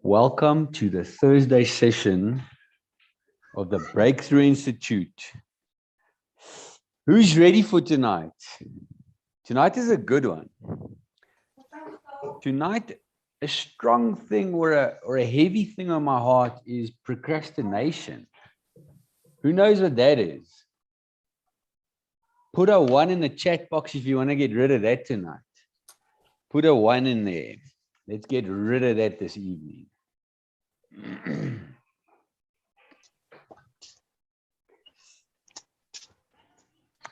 Welcome to the Thursday session of the Breakthrough Institute. Who's ready for tonight? Tonight is a good one. Tonight, a strong thing or a heavy thing on my heart is procrastination. Who knows what that is? Put a 1 in the chat box if you want to get rid of that tonight. Put a 1 in there. Let's get rid of that this evening.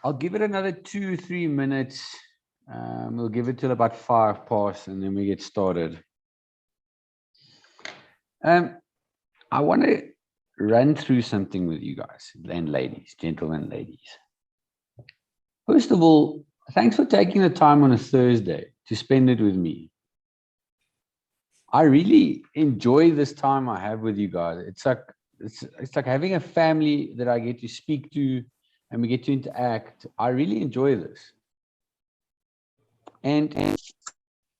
I'll give it another 2-3 minutes. We'll give it till about 5 past and then we get started. I want to run through something with you guys and ladies, gentlemen, ladies. First of all, thanks for taking the time on a Thursday to spend it with me. I really enjoy this time I have with you guys. It's like having a family that I get to speak to and we get to interact. I really enjoy this. And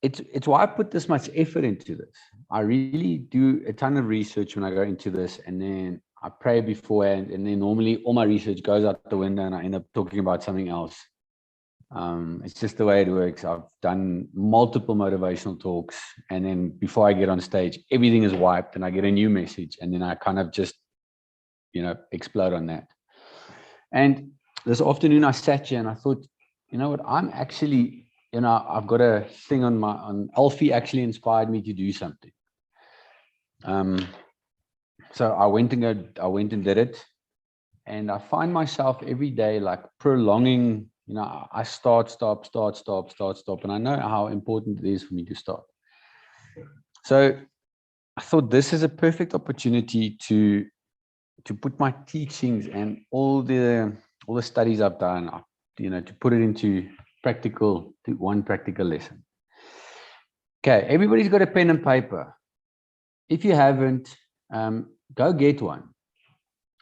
it's why I put this much effort into this. I really do a ton of research when I go into this, and then I pray beforehand, and then normally all my research goes out the window and I end up talking about something else. It's just the way it works. I've done multiple motivational talks, and then before I get on stage, everything is wiped and I get a new message, and then I kind of just, explode on that. And this afternoon I sat here and I thought, you know what, I'm actually, I've got a thing on Alfie actually inspired me to do something. So I went and did it, and I find myself every day like prolonging, I start, stop, and I know how important it is for me to start. So I thought this is a perfect opportunity to put my teachings and all the studies I've done, to put it into one practical lesson. Okay, everybody's got a pen and paper. If you haven't, go get one,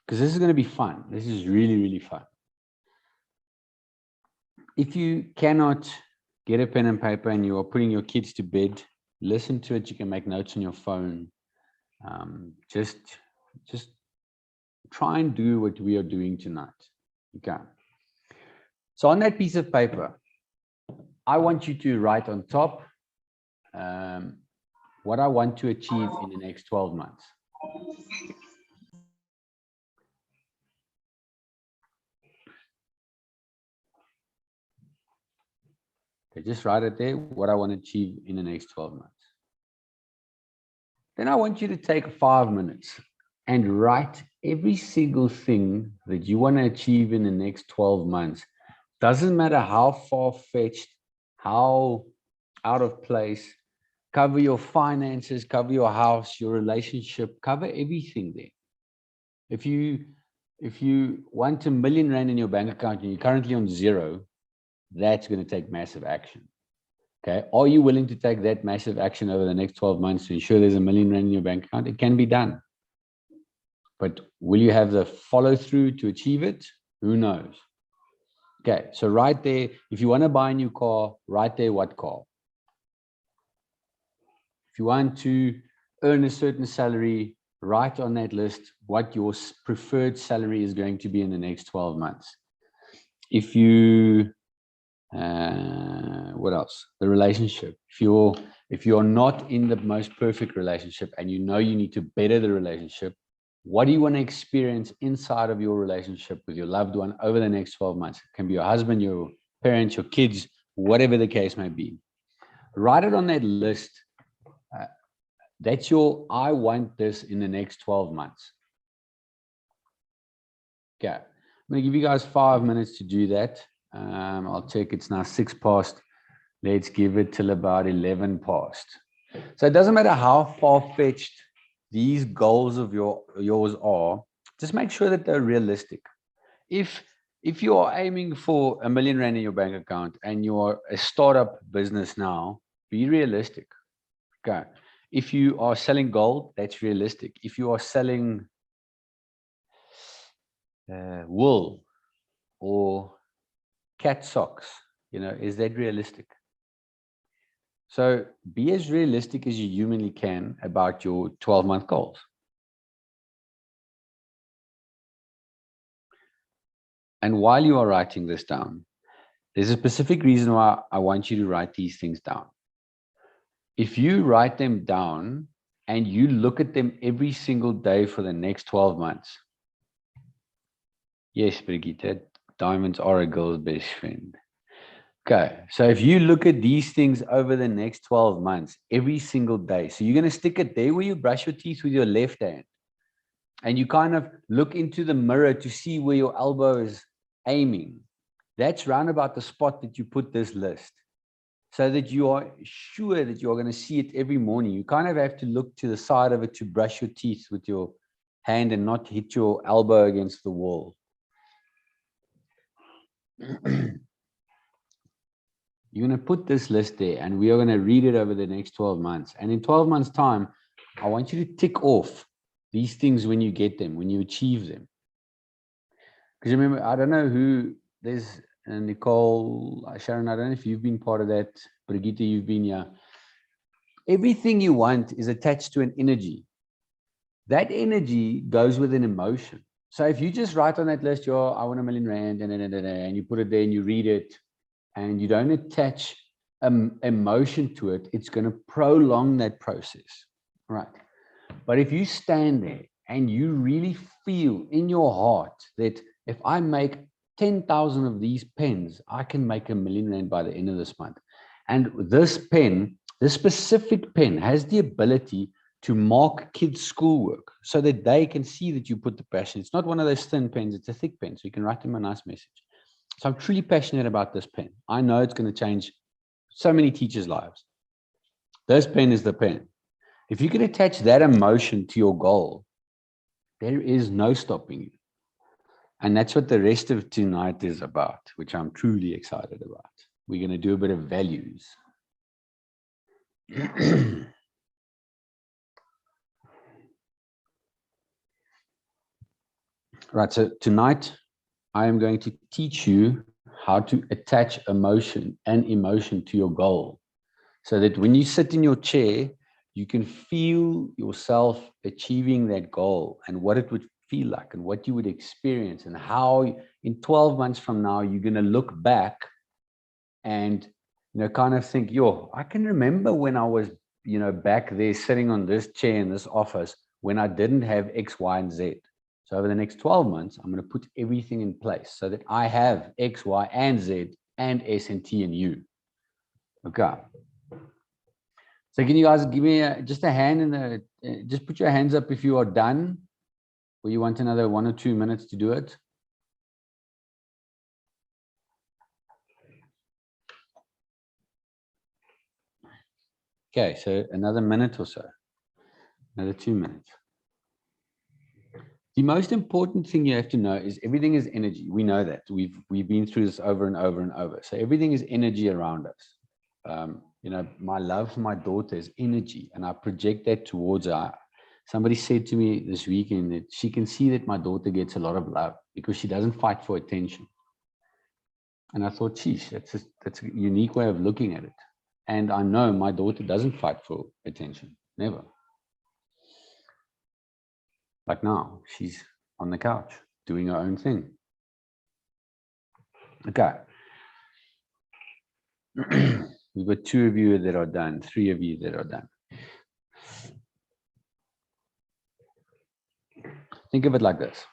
because this is going to be fun. This is really, really fun. If you cannot get a pen and paper and you are putting your kids to bed, listen to it. You can make notes on your phone. Just try and do what we are doing tonight. Okay. So on that piece of paper, I want you to write on top what I want to achieve in the next 12 months. Okay, just write it there, what I want to achieve in the next 12 months. Then I want you to take 5 minutes and write every single thing that you want to achieve in the next 12 months. Doesn't matter how far-fetched, how out of place. Cover your finances, cover your house, your relationship, cover everything there. If you want R1 million in your bank account and you're currently on 0, that's going to take massive action. Okay, are you willing to take that massive action over the next 12 months to ensure there's R1 million in your bank account? It can be done. But will you have the follow through to achieve it? Who knows? Okay, so right there, if you want to buy a new car, right there, what car? If you want to earn a certain salary, write on that list what your preferred salary is going to be in the next 12 months. If you, what else? The relationship. If you're not in the most perfect relationship and you know you need to better the relationship, what do you want to experience inside of your relationship with your loved one over the next 12 months? It can be your husband, your parents, your kids, whatever the case may be. Write it on that list. That's your, I want this in the next 12 months. Okay, I'm going to give you guys 5 minutes to do that. I'll check, it's now 6 past. Let's give it till about 11 past. So it doesn't matter how far-fetched these goals of yours are, just make sure that they're realistic. If you are aiming for R1 million in your bank account and you are a startup business now, be realistic. Okay. If you are selling gold, that's realistic. If you are selling wool or cat socks, is that realistic? So be as realistic as you humanly can about your 12-month goals. And while you are writing this down, there's a specific reason why I want you to write these things down. If you write them down and you look at them every single day for the next 12 months. Yes, Brigitte, diamonds are a girl's best friend. Okay, so if you look at these things over the next 12 months, every single day, so you're going to stick it there where you brush your teeth with your left hand, and you kind of look into the mirror to see where your elbow is aiming. That's round about the spot that you put this list, so that you are sure that you're going to see it every morning. You kind of have to look to the side of it to brush your teeth with your hand and not hit your elbow against the wall. You're going to put this list there, and we are going to read it over the next 12 months. And in 12 months' time, I want you to tick off these things when you get them, when you achieve them. Because remember, I don't know who, there's Nicole, Sharon, I don't know if you've been part of that. Brigitte, you've been here. Everything you want is attached to an energy. That energy goes with an emotion. So if you just write on that list, I want R1 million, and you put it there and you read it, and you don't attach emotion to it, it's going to prolong that process, right? But if you stand there and you really feel in your heart that if I make 10,000 of these pens, I can make R1 million by the end of this month. And this pen, this specific pen, has the ability to mark kids' schoolwork so that they can see that you put the passion. It's not one of those thin pens, it's a thick pen, so you can write them a nice message. So I'm truly passionate about this pen. I know it's going to change so many teachers' lives. This pen is the pen. If you can attach that emotion to your goal, there is no stopping you. And that's what the rest of tonight is about, which I'm truly excited about. We're going to do a bit of values. Right, so tonight I am going to teach you how to attach emotion to your goal, so that when you sit in your chair, you can feel yourself achieving that goal and what it would feel like and what you would experience, and how in 12 months from now, you're going to look back and, kind of think, I can remember when I was, back there sitting on this chair in this office when I didn't have X, Y, and Z. So over the next 12 months, I'm going to put everything in place so that I have X, Y, and Z and S and T and U. Okay. So can you guys give me just a hand in the, just put your hands up if you are done, or you want another 1 or 2 minutes to do it? Okay, so another minute or so, another 2 minutes. The most important thing you have to know is everything is energy. We know that. We've been through this over and over and over. So everything is energy around us. My love for my daughter is energy, and I project that towards her. Somebody said to me this weekend that she can see that my daughter gets a lot of love because she doesn't fight for attention. And I thought, geez, that's a unique way of looking at it. And I know my daughter doesn't fight for attention, never. Like now, she's on the couch doing her own thing. Okay. We've got 2 of you that are done, 3 of you that are done. Think of it like this.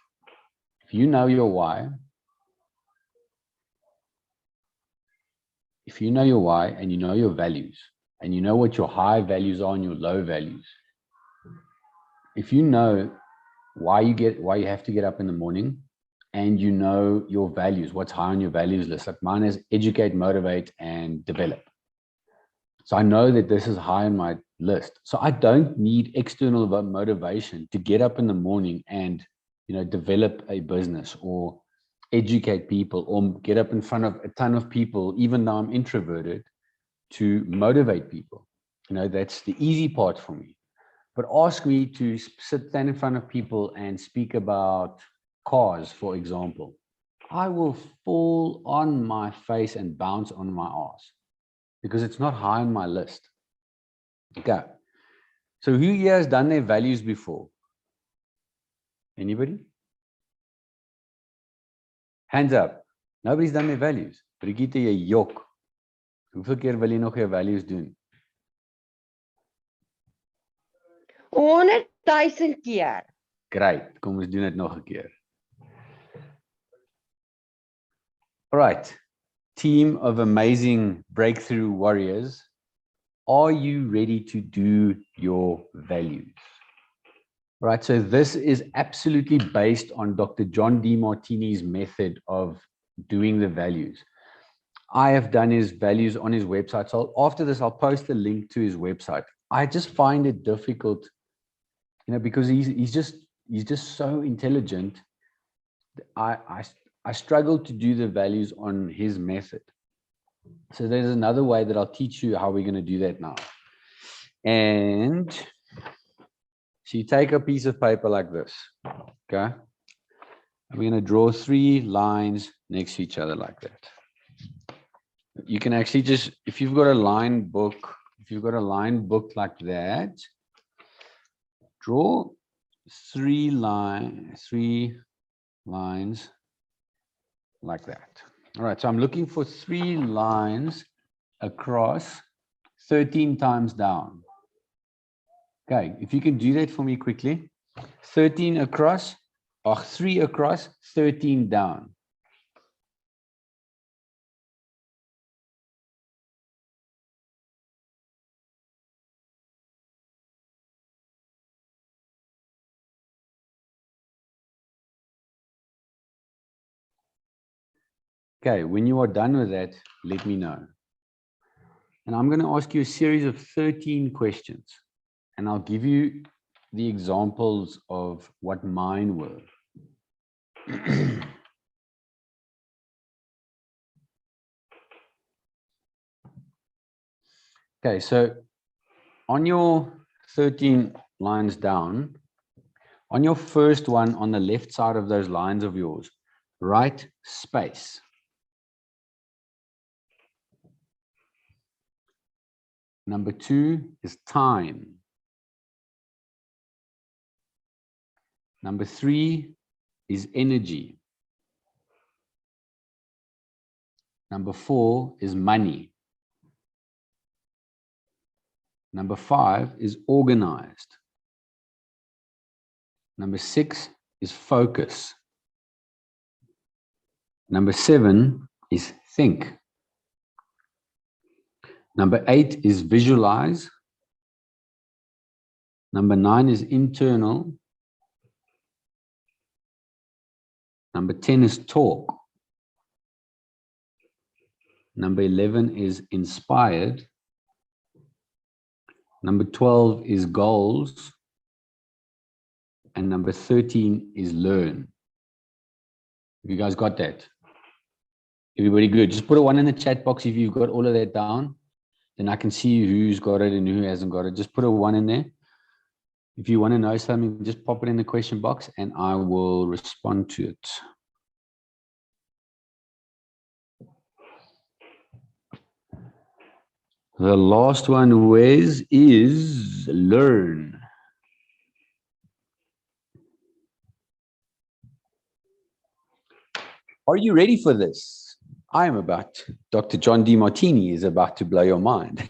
If you know your why, and you know your values, and you know what your high values are and your low values, if you know why you have to get up in the morning, and you know your values, what's high on your values list, like mine is educate, motivate, and develop. So I know that this is high on my list. So I don't need external motivation to get up in the morning and, develop a business or educate people or get up in front of a ton of people, even though I'm introverted, to motivate people. That's the easy part for me. But ask me to stand in front of people and speak about cars, for example. I will fall on my face and bounce on my ass. because it's not high on my list. Okay. So who here has done their values before? Anybody? Hands up. Nobody's done their values. Brigitte, jy jok. Hoeveel keer wil jy nog jou values doen? 100,000 keer. Great. Kom ons doen dit nog 'n keer. All right. Team of amazing breakthrough warriors. Are you ready to do your values? All right. So this is absolutely based on Dr. John Demartini's method of doing the values. I have done his values on his website. So after this, I'll post a link to his website. I just find it difficult, because he's just so intelligent. I struggle to do the values on his method. So there's another way that I'll teach you how we're going to do that now. And so you take a piece of paper like this, okay? And we're going to draw 3 lines next to each other like that. You can actually just, if you've got a line book like that, draw 3 lines like that. All right, so I'm looking for 3 lines across 13 times down. Okay, if you can do that for me quickly. 13 across, or 3 across, 13 down. Okay, when you are done with that, let me know. And I'm going to ask you a series of 13 questions. And I'll give you the examples of what mine were. Okay, so on your 13 lines down, on your first one on the left side of those lines of yours, write space. Number 2 is time. Number 3 is energy. Number 4 is money. Number 5 is organized. Number 6 is focus. Number 7 is think. Number 8 is visualize. Number 9 is internal. Number 10 is talk. Number 11 is inspired. Number 12 is goals. And number 13 is learn. Have you guys got that? Everybody good? Just put a 1 in the chat box if you've got all of that down. Then I can see who's got it and who hasn't got it. Just put a 1 in there. If you want to know something, just pop it in the question box and I will respond to it. The last one is learn. Are you ready for this? Dr. John Demartini is about to blow your mind.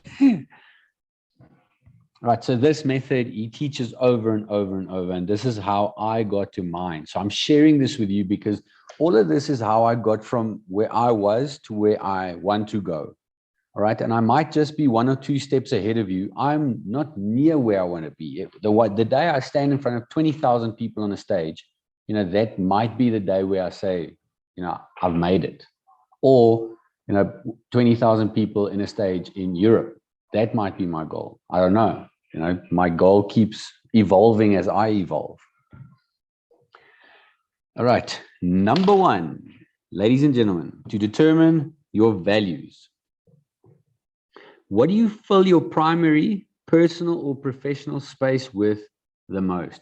Right, so this method, he teaches over and over and over, and this is how I got to mine. So I'm sharing this with you because all of this is how I got from where I was to where I want to go. All right, and I might just be 1 or 2 steps ahead of you. I'm not near where I want to be. The day I stand in front of 20,000 people on a stage, that might be the day where I say, I've made it. Or, 20,000 people in a stage in Europe. That might be my goal. I don't know. My goal keeps evolving as I evolve. All right. Number 1, ladies and gentlemen, to determine your values. What do you fill your primary, personal, or professional space with the most?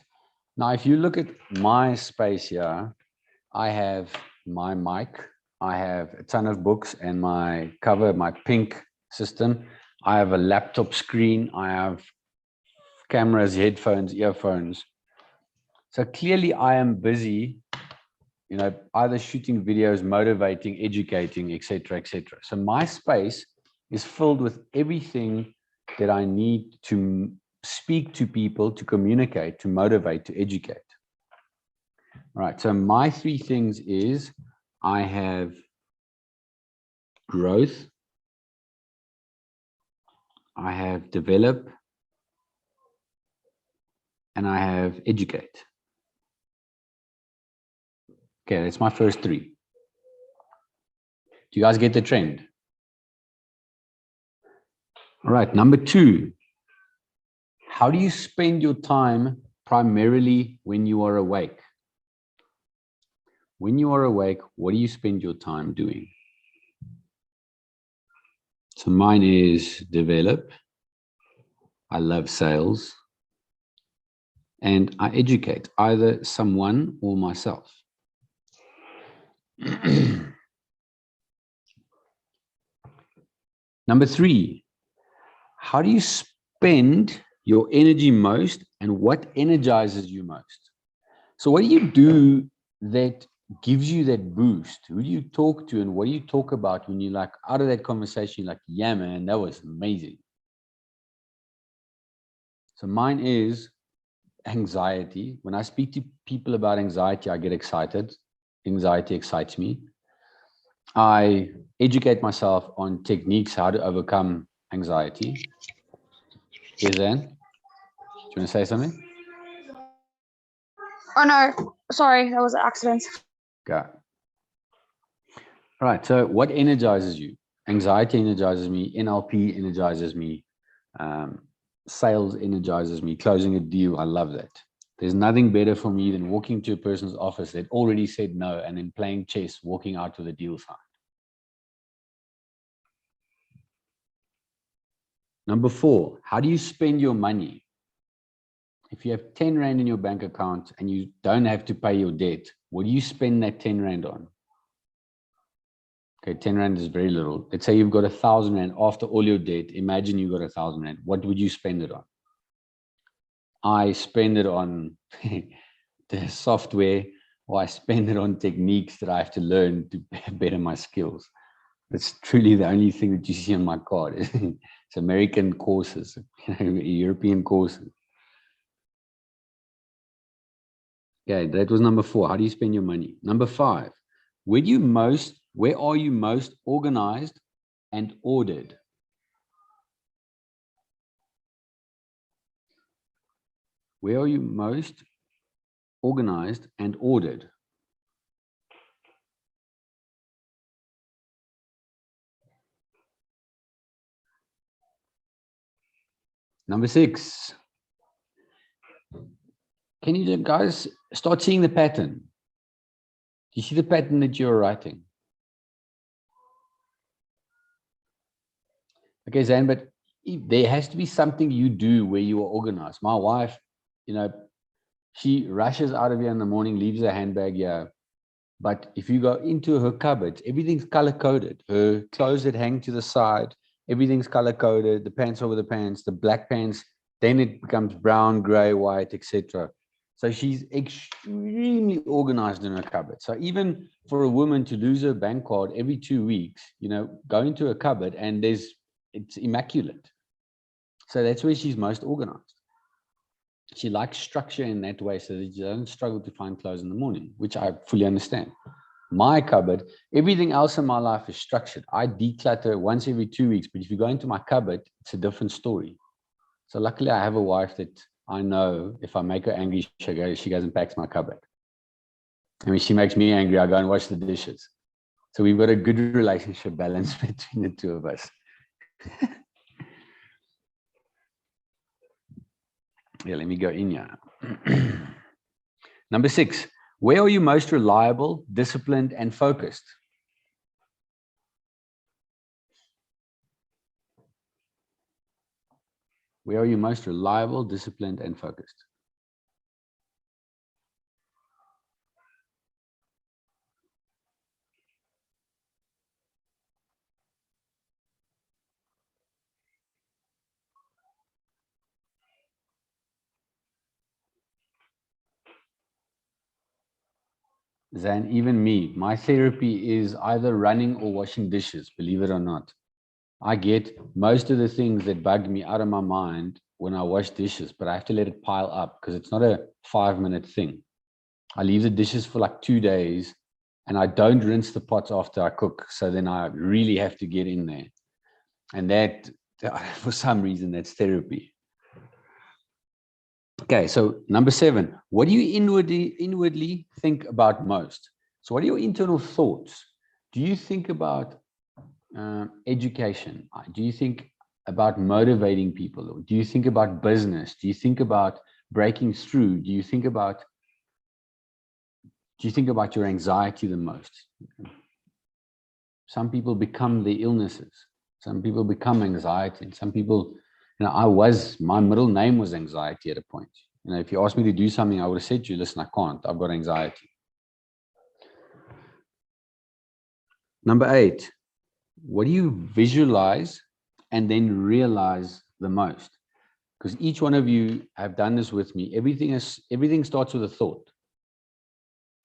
Now, if you look at my space here, I have my mic, I have a ton of books, and my pink system. I have a laptop screen. I have cameras, headphones, earphones. So clearly I am busy, either shooting videos, motivating, educating, etc., etc. So my space is filled with everything that I need to speak to people, to communicate, to motivate, to educate. All right. So my three things is I have growth, I have develop, and I have educate. Okay, that's my first three. Do you guys get the trend? All right, number two. How do you spend your time primarily when you are awake? When you are awake, what do you spend your time doing? So mine is develop. I love sales. And I educate either someone or myself. Number three, how do you spend your energy most and what energizes you most? So what do you do that gives you that boost? Who do you talk to and what do you talk about when you're like out of that conversation, you're like, yeah, man, that was amazing. So mine is anxiety. When I speak to people about anxiety, I get excited. Anxiety excites me. I educate myself on techniques how to overcome anxiety. Yes, Anne? Do you want to say something? Oh no, sorry, that was an accident. Okay. All right. So what energizes you? Anxiety energizes me. NLP energizes me. Sales energizes me. Closing a deal, I love that. There's nothing better for me than walking to a person's office that already said no and then playing chess, walking out with a deal signed. Number four, how do you spend your money? If you have 10 Rand in your bank account and you don't have to pay your debt, what do you spend that 10 Rand on? Okay, 10 Rand is very little. Let's say you've got 1,000 Rand after all your debt. Imagine you got 1,000 Rand. What would you spend it on? I spend it on the software, or I spend it on techniques that I have to learn to better my skills. That's truly the only thing that you see on my card. It's American courses, European courses. Okay, that was number four. How do you spend your money? Number five, where are you most organized and ordered? Where are you most organized and ordered? Number six, can you guys start seeing the pattern? Do you see the pattern that you're writing? Okay, Zan, but there has to be something you do where you are organized. My wife, she rushes out of here in the morning, leaves her handbag here. But if you go into her cupboard, everything's color coded. Her clothes that hang to the side, everything's color coded. The pants over the pants, the black pants, then it becomes brown, gray, white, etc. So she's extremely organized in her cupboard. So even for a woman to lose her bank card every 2 weeks, go into a cupboard and it's immaculate. So that's where she's most organized. She likes structure in that way so that you don't struggle to find clothes in the morning, which I fully understand. My cupboard, everything else in my life is structured. I declutter once every 2 weeks, but if you go into my cupboard, it's a different story. So luckily I have a wife that I know if I make her angry, she goes and packs my cupboard. And when she makes me angry, I go and wash the dishes. So we've got a good relationship balance between the two of us. Yeah, let me go in here. Number six, where are you most reliable, disciplined, and focused? Where are you most reliable, disciplined, and focused? Than even me. My therapy is either running or washing dishes, believe it or not. I get most of the things that bug me out of my mind when I wash dishes, but I have to let it pile up because it's not a 5-minute thing. I leave the dishes for like 2 days and I don't rinse the pots after I cook. So then I really have to get in there. And that, for some reason, that's therapy. Okay, so number 7, what do you inwardly think about most? So what are your internal thoughts? Do you think about education? Do you think about motivating people? Do you think about business? Do you think about breaking through? Do you think about your anxiety the most? Some people become the illnesses. Some people become anxiety. And some people, my middle name was anxiety at a point. If you asked me to do something, I would have said to you, listen, I can't. I've got anxiety. Number 8, what do you visualize and then realize the most? Because each one of you have done this with me. Everything starts with a thought.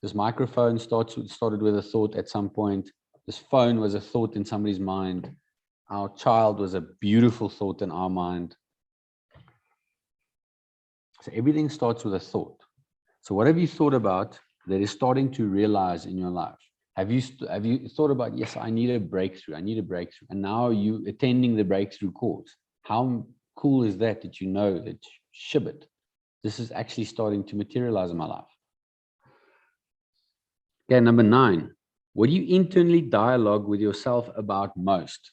This microphone started with a thought at some point. This phone was a thought in somebody's mind. Our child was a beautiful thought in our mind. So everything starts with a thought. So what have you thought about that is starting to realize in your life? Have you thought about, yes, I need a breakthrough. I need a breakthrough. And now you attending the breakthrough course. How cool is that you know that, shibbit, this is actually starting to materialize in my life? Okay, number 9, what do you internally dialogue with yourself about most?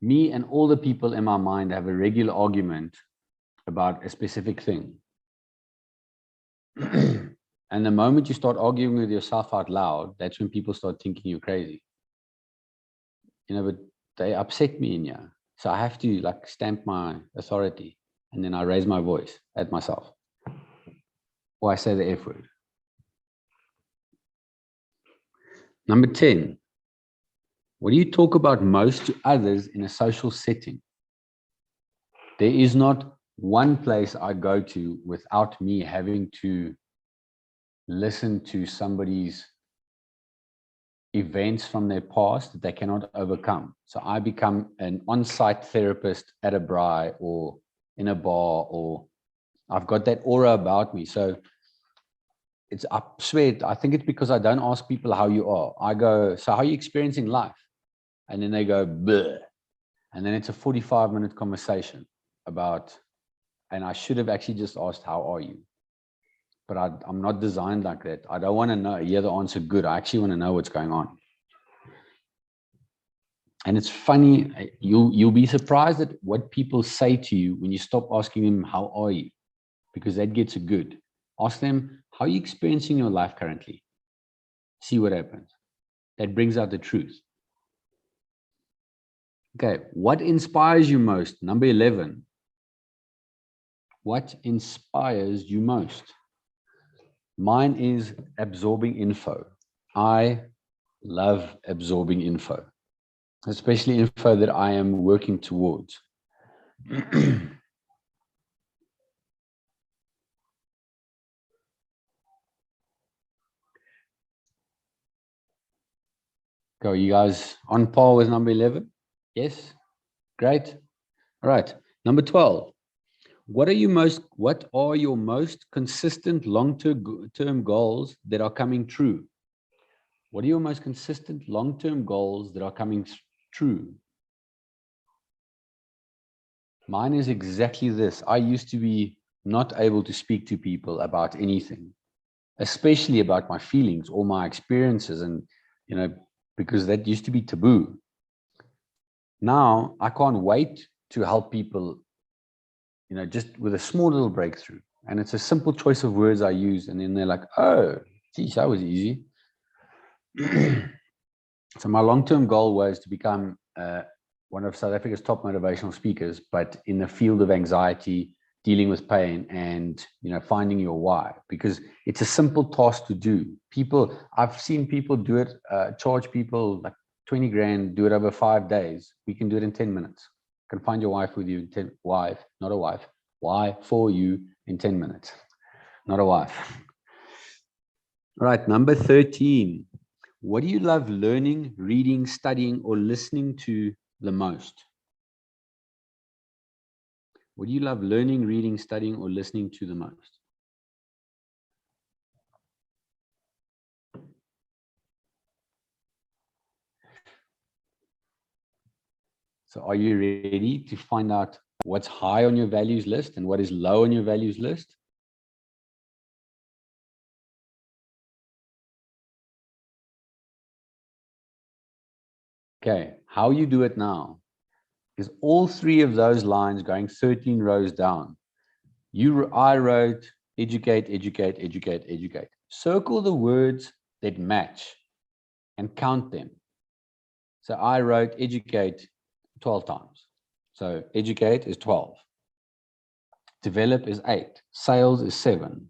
Me and all the people in my mind have a regular argument about a specific thing. And the moment you start arguing with yourself out loud, that's when people start thinking you're crazy. But they upset me in here. So I have to stamp my authority, and then I raise my voice at myself. Or I say the F word. Number 10, what do you talk about most to others in a social setting? There is not one place I go to without me having to listen to somebody's events from their past that they cannot overcome. So I become an on-site therapist at a braai or in a bar, or I've got that aura about me. So I swear, I think it's because I don't ask people how you are. I go, so how are you experiencing life? And then they go, bleh. And then it's a 45-minute conversation about, and I should have actually just asked, how are you? But I'm not designed like that. I don't want to hear the answer good. I actually want to know what's going on. And it's funny, you'll be surprised at what people say to you when you stop asking them, how are you? Because that gets it good. Ask them, how are you experiencing your life currently? See what happens. That brings out the truth. Okay, what inspires you most? Number 11. What inspires you most? Mine is absorbing info. I love absorbing info, especially info that I am working towards. Go, you guys on par with number 11? Yes? Great. All right. Number 12. What are your most consistent long-term goals that are coming true? What are your most consistent long-term goals that are coming true? Mine is exactly this. I used to be not able to speak to people about anything, especially about my feelings or my experiences, and because that used to be taboo. Now I can't wait to help people, just with a small little breakthrough. And it's a simple choice of words I use, and then they're like, oh, geez, that was easy. So my long-term goal was to become one of South Africa's top motivational speakers, but in the field of anxiety, dealing with pain, and finding your why, because it's a simple task to do. I've seen people do it, charge people like 20 grand, do it over 5 days. We can do it in 10 minutes. Can find your wife with you in 10, not a wife, why for you in 10 minutes, not a wife. Right, number 13. What do you love learning, reading, studying, or listening to the most? What do you love learning, reading, studying, or listening to the most? So are you ready to find out what's high on your values list and what is low on your values list? Okay, how you do it now is all three of those lines going 13 rows down. I wrote educate, educate, educate, educate. Circle the words that match and count them. So I wrote educate 12 times. So educate is 12. Develop is 8. Sales is 7.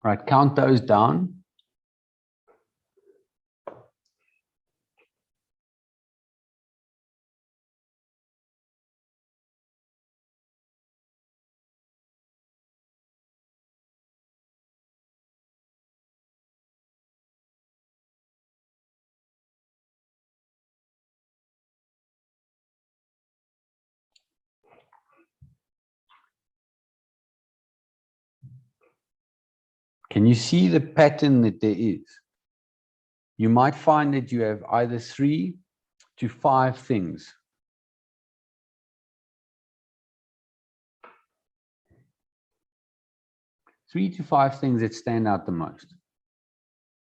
Right, count those down. Can you see the pattern that there is? You might find that you have either 3 to 5 things. 3 to 5 things that stand out the most.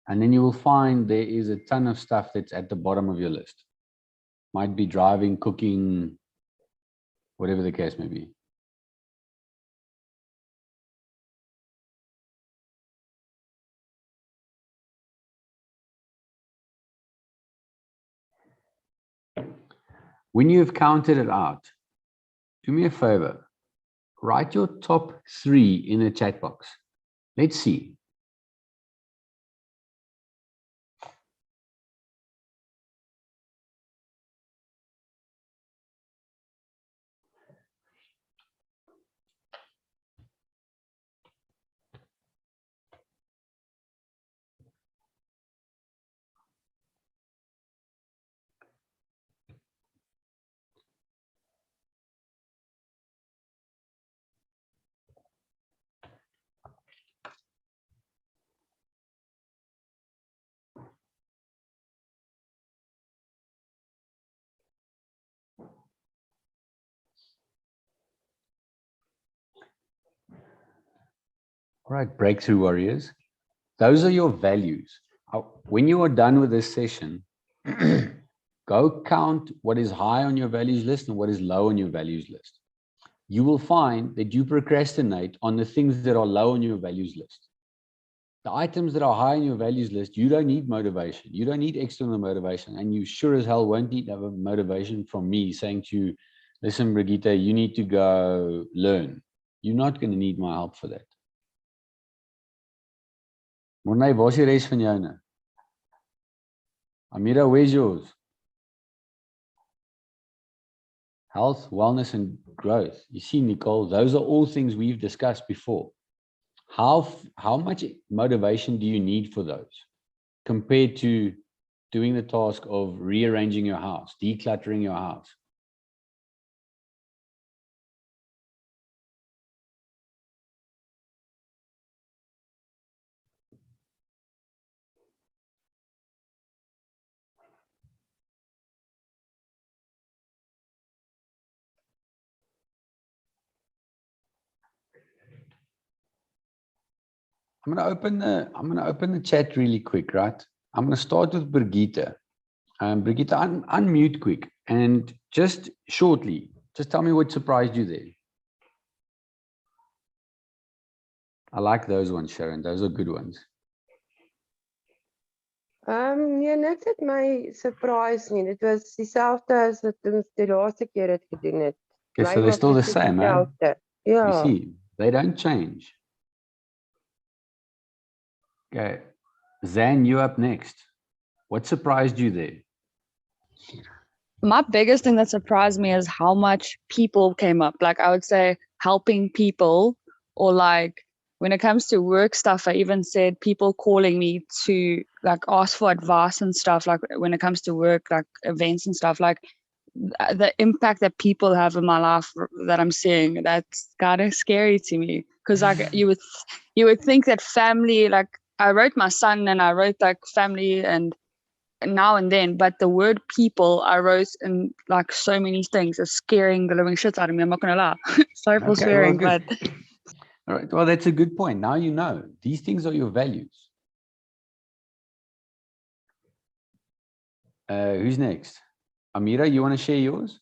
And then you will find there is a ton of stuff that's at the bottom of your list. Might be driving, cooking, whatever the case may be. When you have counted it out, do me a favor. Write your top 3 in a chat box. Let's see. All right, breakthrough warriors. Those are your values. When you are done with this session, go count what is high on your values list and what is low on your values list. You will find that you procrastinate on the things that are low on your values list. The items that are high on your values list, you don't need motivation. You don't need external motivation. And you sure as hell won't need motivation from me saying to you, listen, Brigitte, you need to go learn. You're not going to need my help for that. Mornay, waar's die res van joune? Amira, where's yours? Health, wellness, and growth. You see, Nicole, those are all things we've discussed before. How much motivation do you need for those compared to doing the task of rearranging your house, decluttering your house? I'm gonna open the chat really quick, right? I'm gonna start with Brigitte. Brigitte, unmute quick and just shortly, just tell me what surprised you there. I like those ones, Sharon. Those are good ones. Nee, niks het my surprise nie. Dit was dieselfde as wat ons die laaste keer het gedoen het. Okay, so they're still the same, huh? Ja. You see, they don't change. Okay. Zan, you up next. What surprised you there? My biggest thing that surprised me is how much people came up. Like I would say helping people, or like when it comes to work stuff, I even said people calling me to like ask for advice and stuff. Like when it comes to work, like events and stuff, like the impact that people have in my life that I'm seeing, that's kind of scary to me. Cause like you would think that family, like I wrote my son and I wrote like family and now and then, but the word people I wrote in like so many things is scaring the living shit out of me. I'm not gonna lie. Sorry for Okay, swearing, well, but good. All right. Well, that's a good point. Now you know these things are your values. Who's next? Amira, you want to share yours?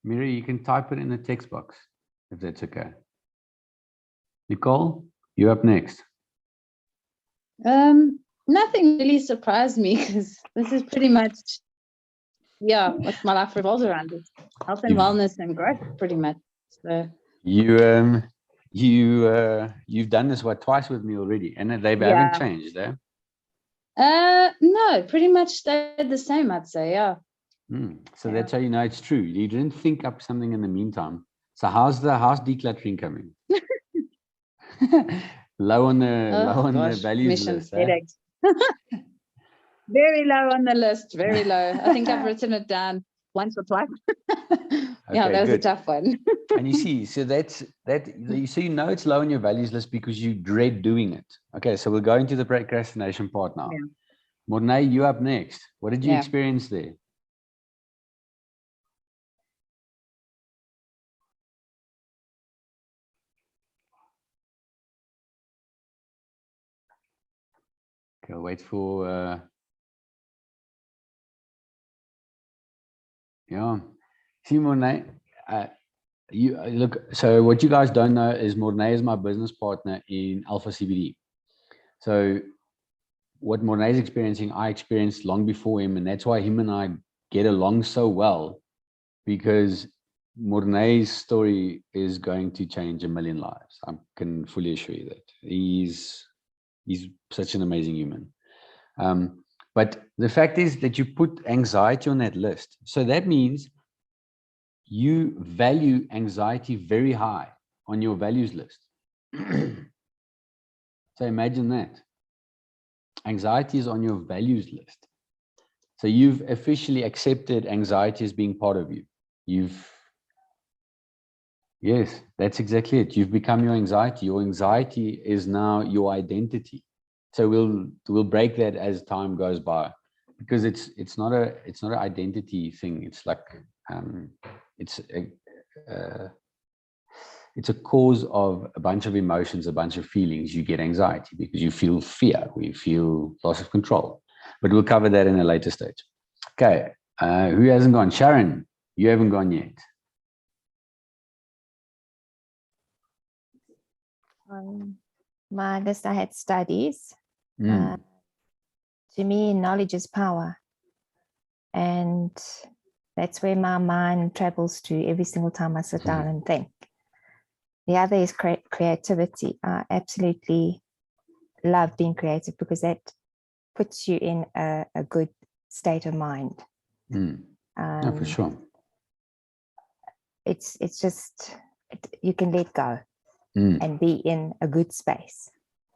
Amira, you can type it in the text box if that's okay. Nicole, you up next. Nothing really surprised me because this is pretty much, yeah, what my life revolves around. It's health and wellness and growth, pretty much. So You've done this twice with me already, and they haven't changed, eh? no, pretty much stayed the same, I'd say, yeah. So that's how you know it's true. You didn't think up something in the meantime. So how's decluttering coming? low on the values list, eh? Very low on the list, very low. I think I've written it down once or twice. Yeah, that was a tough one. And you see, so that's so you know it's low on your values list because you dread doing it. Okay, so we'll go into the procrastination part now. Yeah. Mornay, you up next. What did you experience there? Okay, I'll wait for yeah. See, Mornay, you look, so what you guys don't know is Mornay is my business partner in Alpha CBD. So what Mornay is experiencing, I experienced long before him, and that's why him and I get along so well, because Mornay's story is going to change a million lives. I can fully assure you that. He's such an amazing human. But the fact is that you put anxiety on that list. So that means you value anxiety very high on your values list. So imagine that. Anxiety is on your values list. So you've officially accepted anxiety as being part of you. Yes, that's exactly it. You've become your anxiety. Your anxiety is now your identity. So we'll break that as time goes by, because it's not an identity thing. It's like it's a cause of a bunch of emotions, a bunch of feelings. You get anxiety because you feel fear, we feel loss of control. But we'll cover that in a later stage. Okay, who hasn't gone? Sharon, you haven't gone yet. My list, I had studies. To me, knowledge is power. And that's where my mind travels to every single time I sit down and think. The other is creativity. I absolutely love being creative because that puts you in a good state of mind. No, for sure. It's just, you can let go and be in a good space.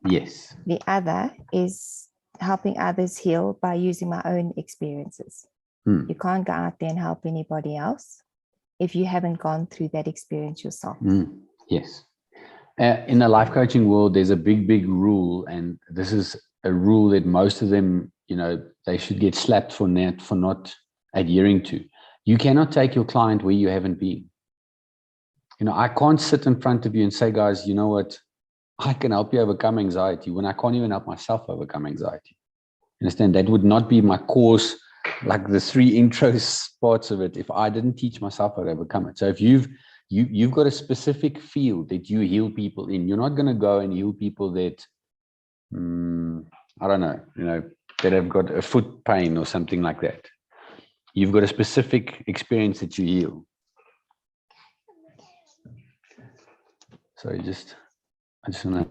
Yes. The other is helping others heal by using my own experiences. You can't go out there and help anybody else if you haven't gone through that experience yourself. Yes. In the life coaching world, there's a big rule, and this is a rule that most of them, they should get slapped for not adhering to. You cannot take your client where you haven't been. I can't sit in front of you and say, guys, you know what? I can help you overcome anxiety when I can't even help myself overcome anxiety. Understand? That would not be my course, like the 3 intro parts of it, if I didn't teach myself how to overcome it. So if you've got a specific field that you heal people in, you're not going to go and heal people that, I don't know, that have got a foot pain or something like that. you've got a specific experience that you heal. So I just want to.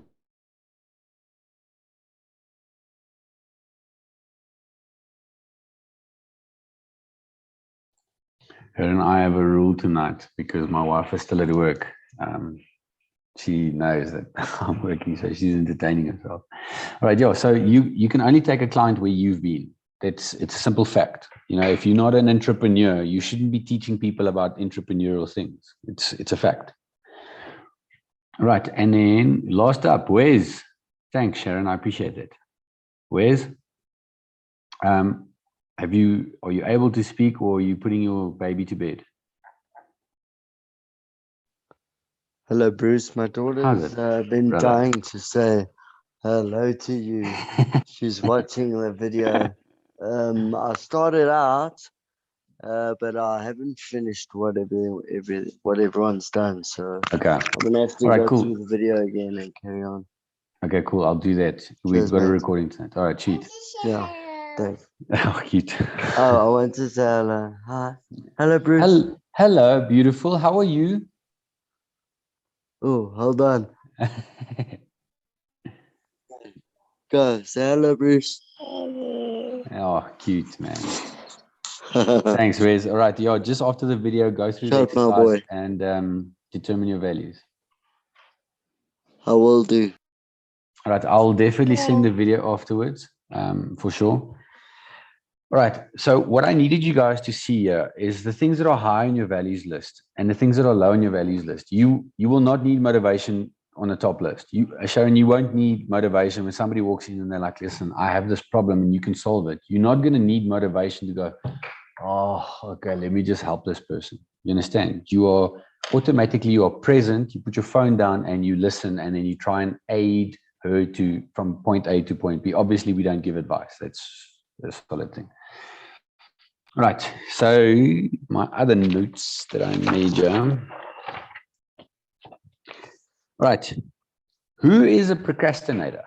Her and I have a rule tonight because my wife is still at work. She knows that I'm working, so she's entertaining herself. All right, yeah. So you can only take a client where you've been. It's a simple fact. You know, if you're not an entrepreneur, you shouldn't be teaching people about entrepreneurial things. It's a fact. Right, and then last up, Wes. Thanks, Sharon. I appreciate it. Wes, are you able to speak, or are you putting your baby to bed? Hello, Bruce. My daughter's been brother? dying to say hello to you. She's watching the video. I started out, but I haven't finished what everyone's done. So Okay. I'm gonna have to All right, go cool. through the video again and carry on. Okay, cool. I'll do that. We've Cheers, got a mate. recording tonight. All right, cheat. Yeah, thanks. Oh, cute. Oh, I want to say hello. Hi. Hello, Bruce. Hello, beautiful. How are you? Oh, hold on. Go, say hello, Bruce. Oh, cute, man. Thanks, Wes. All right, yeah, just after the video, go through the Shut my exercise boy. and determine your values. I will do. All right, I'll definitely send the video afterwards, for sure. All right, so what I needed you guys to see here is the things that are high on your values list and the things that are low on your values list. You will not need motivation on the top list. Sharon, you won't need motivation when somebody walks in and they're like, listen, I have this problem and you can solve it. You're not going to need motivation to go, oh, okay, let me just help this person. You understand? You are present, you put your phone down and you listen, and then you try and aid her from point A to point B. Obviously, we don't give advice. That's a solid thing. Right, so my other notes that I made here. Right, who is a procrastinator?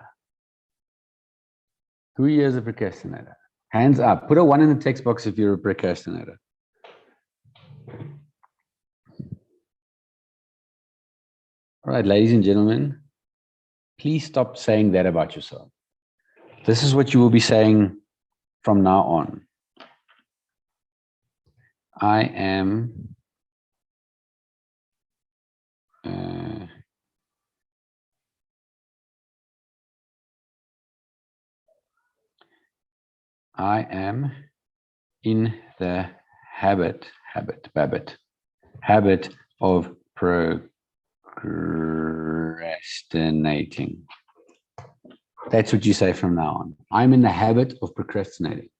Who here is a procrastinator? Hands up. Put a 1 in the text box if you're a procrastinator. All right, ladies and gentlemen, please stop saying that about yourself. This is what you will be saying from now on. I am in the habit of procrastinating. That's what you say from now on. I'm in the habit of procrastinating.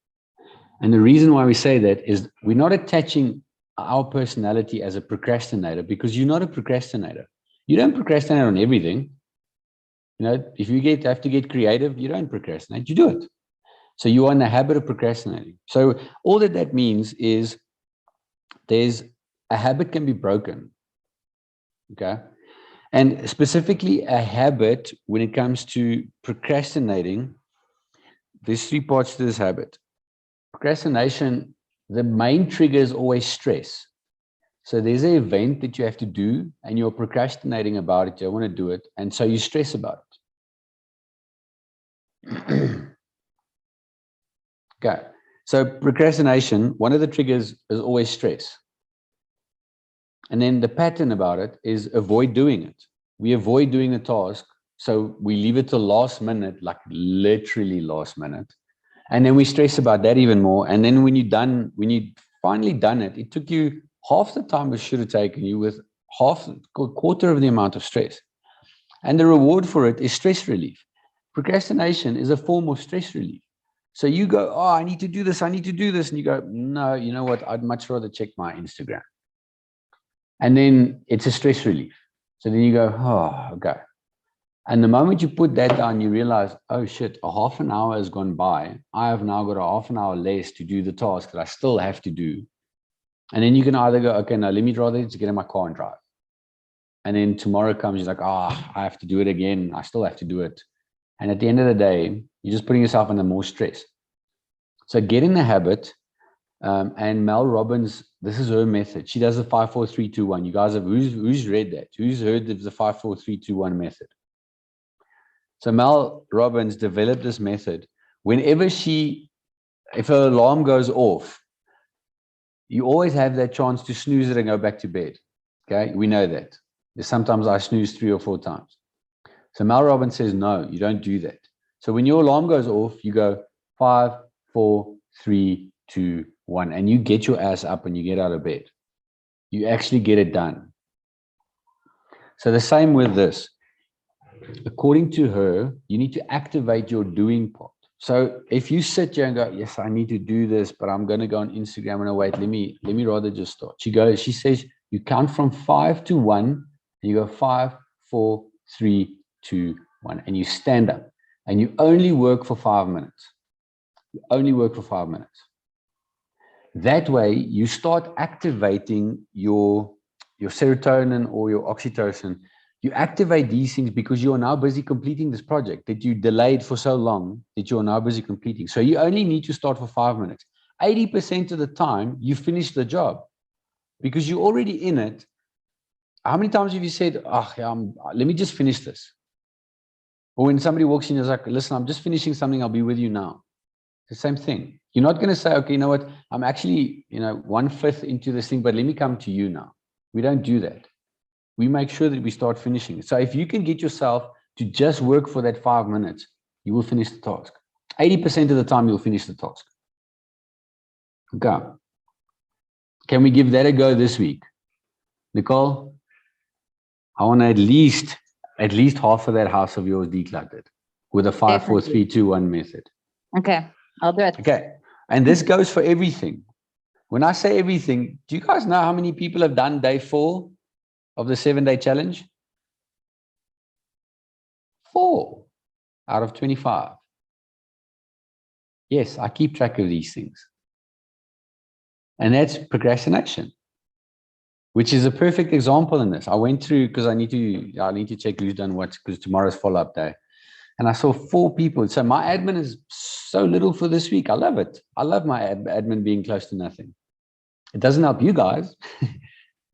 And the reason why we say that is we're not attaching our personality as a procrastinator, because you're not a procrastinator. You don't procrastinate on everything. You know, if you have to get creative, you don't procrastinate, you do it. So you are in the habit of procrastinating. So all that means is a habit can be broken. Okay. And specifically a habit, when it comes to procrastinating, there's 3 parts to this habit. Procrastination, the main trigger is always stress. So there's an event that you have to do and you're procrastinating about it. You don't want to do it. And so you stress about it. Okay. So procrastination, one of the triggers is always stress. And then the pattern about it is avoid doing it. We avoid doing the task. So we leave it till last minute, like literally last minute. And then we stress about that even more. And then when you've finally done it, it took you half the time it should have taken you with quarter of the amount of stress. And the reward for it is stress relief. Procrastination is a form of stress relief. So you go, oh, I need to do this. And you go, no, you know what? I'd much rather check my Instagram. And then it's a stress relief. So then you go, oh, okay. And the moment you put that down, you realize, oh shit, a half an hour has gone by. I have now got a half an hour less to do the task that I still have to do. And then you can either go, okay, now let me rather just get in my car and drive. And then tomorrow comes, you're like, I have to do it again. I still have to do it. And at the end of the day, you're just putting yourself under more stress. So get in the habit And Mel Robbins, this is her method. She does the 5, 4, 3, 2, 1. You guys have, who's read that? Who's heard of the 5, 4, 3, 2, 1 method? So Mel Robbins developed this method. Whenever if her alarm goes off, you always have that chance to snooze it and go back to bed. Okay, we know that. Sometimes I snooze 3 or 4 times. So Mel Robbins says, no, you don't do that. So when your alarm goes off, you go 5, 4, 3, 2, 1, and you get your ass up and you get out of bed. You actually get it done. So the same with this. According to her, you need to activate your doing part. So if you sit here and go, yes, I need to do this, but I'm going to go on Instagram and wait, let me rather just start. She says, you count from 5 to 1, and you go 5, 4, 3, 2, 1, and you stand up and you only work for 5 minutes. You only work for 5 minutes. That way you start activating your serotonin or your oxytocin. You activate these things because you are now busy completing this project that you delayed for so long that you are now busy completing. So you only need to start for 5 minutes. 80% of the time you finish the job because you're already in it. How many times have you said, oh, yeah, let me just finish this? Or when somebody walks in, you're like, listen, I'm just finishing something. I'll be with you now. It's the same thing. You're not going to say, okay, you know what? I'm actually, 1/5 into this thing, but let me come to you now. We don't do that. We make sure that we start finishing it. So if you can get yourself to just work for that 5 minutes, you will finish the task. 80% of the time, you'll finish the task. Okay. Can we give that a go this week? Nicole, I want at least half of that house of yours decluttered with a 5, 4, 3, 2, 1 method. Okay, I'll do it. Okay. And this goes for everything. When I say everything, do you guys know how many people have done day 4 of the 7-day challenge? 4 out of 25. Yes, I keep track of these things. And that's procrastination, which is a perfect example in this. I went through, because I need to check who's done what, because tomorrow's follow-up day. And I saw 4 people. So my admin is so little for this week. I love it. I love my admin being close to nothing. It doesn't help you guys,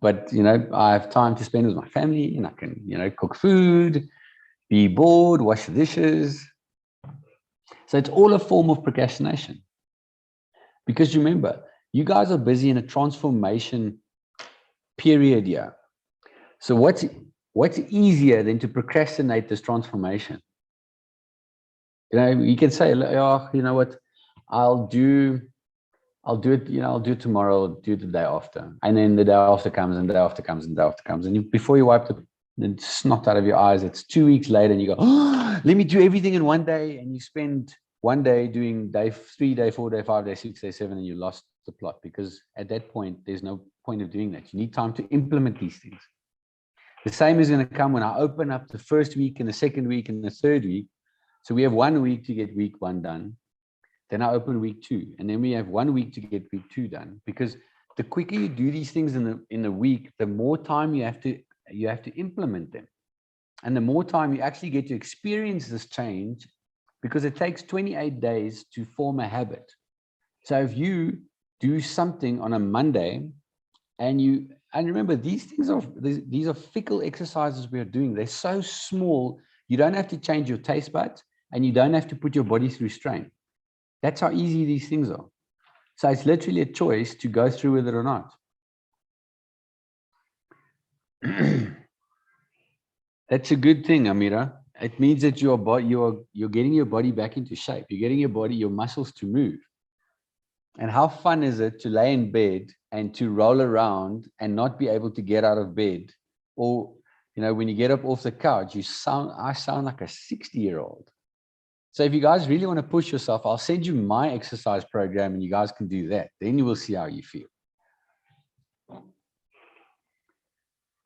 but, I have time to spend with my family and I can, cook food, be bored, wash the dishes. So it's all a form of procrastination. Because remember, you guys are busy in a transformation period here. So what's easier than to procrastinate this transformation? You can say, oh, you know what, I'll do it, I'll do it tomorrow, I'll do it the day after. And then the day after comes, and the day after comes, and the day after comes. And before you wipe the snot out of your eyes, it's 2 weeks later, and you go, oh, let me do everything in one day. And you spend one day doing day 3, day 4, day 5, day 6, day 7, and you lost the plot, because at that point, there's no point of doing that. You need time to implement these things. The same is going to come when I open up the first week and the second week and the third week. So we have 1 week to get week 1 done. Then I open week 2, and then we have 1 week to get week 2 done. Because the quicker you do these things in the week, the more time you have to implement them, and the more time you actually get to experience this change, because it takes 28 days to form a habit. So if you do something on a Monday, and remember, these are fickle exercises we are doing. They're so small. You don't have to change your taste buds, and you don't have to put your body through strain. That's how easy these things are. So it's literally a choice to go through with it or not. That's a good thing, Amira. It means that you're getting your body back into shape. You're getting your muscles to move. And how fun is it to lay in bed and to roll around and not be able to get out of bed? Or, when you get up off the couch, I sound like a 60-year-old. So if you guys really want to push yourself, I'll send you my exercise program and you guys can do that. Then you will see how you feel. All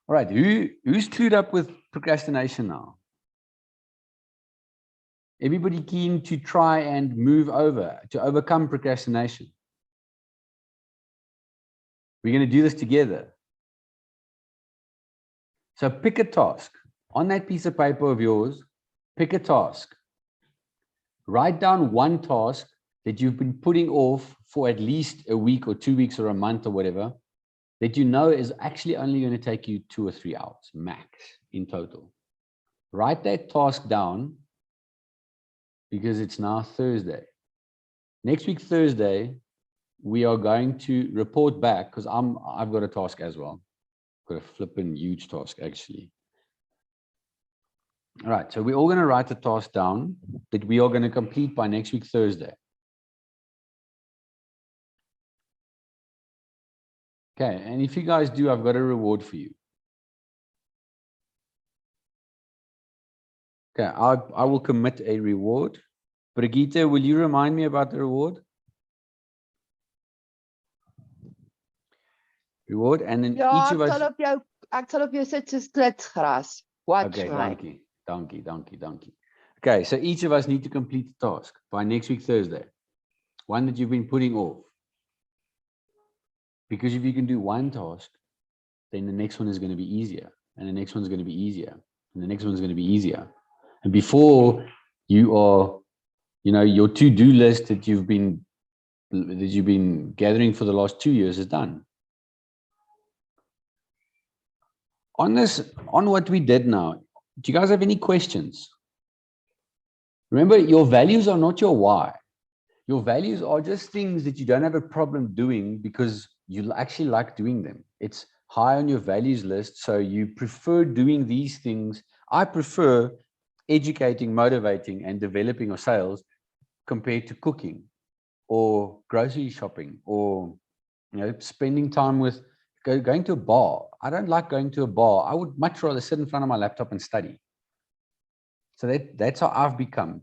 right, who's clued up with procrastination now? Everybody keen to try and to overcome procrastination? We're going to do this together. So pick a task. On that piece of paper of yours, pick a task. Write down one task that you've been putting off for at least a week or 2 weeks or a month or whatever, that you know is actually only going to take you 2 or 3 hours max in total. Write that task down, because it's now Thursday. Next week, Thursday, we are going to report back, because I've got a task as well. Got a flipping huge task, actually. All right, so we're all going to write the task down that we are going to complete by next week, Thursday. Okay, and if you guys do, I've got a reward for you. Okay, I will commit a reward. Brigitte, will you remind me about the reward? Reward, and then Ja, each of us. ek sal op jou sit soos klitsgras. Watch Okay, my. donkey. Okay, so each of us need to complete the task by next week, Thursday. One that you've been putting off. Because if you can do one task, then the next one is going to be easier. And the next one's going to be easier. And the next one's going to be easier. And before you are, your to-do list that you've been gathering for the last 2 years is done. On what we did now, do you guys have any questions? Remember, your values are not your why. Your values are just things that you don't have a problem doing because you actually like doing them. It's high on your values list, so you prefer doing these things. I prefer educating, motivating, and developing or sales compared to cooking or grocery shopping or spending time with going to a bar. I don't like going to a bar. I would much rather sit in front of my laptop and study. So that's how I've become.